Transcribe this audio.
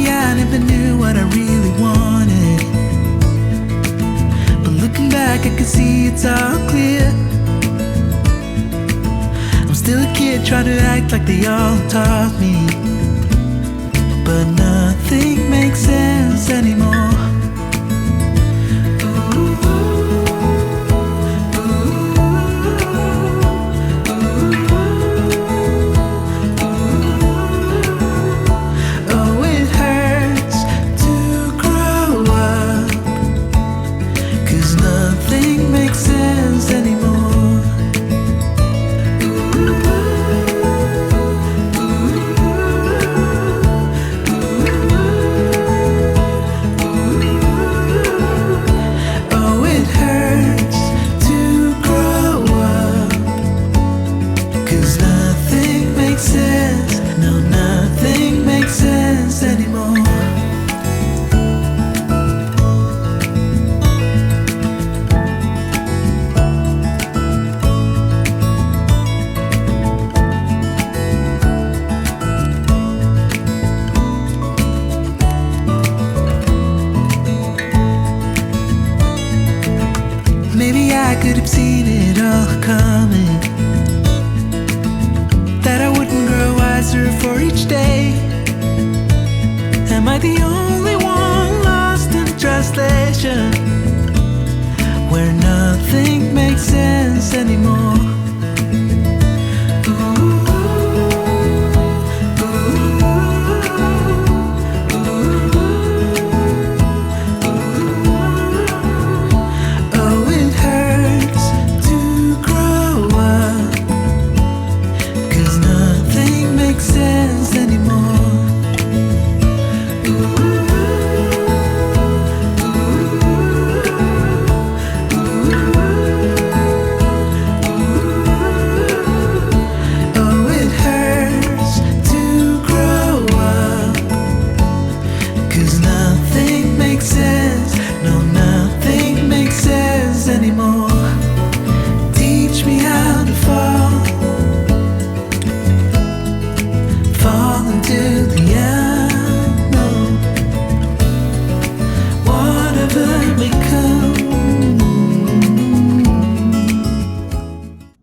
maybe I never knew what I really wanted, but looking back I can see it's all clear. I'm still a kid trying to act like they all taught me, but nothing makes sense anymore.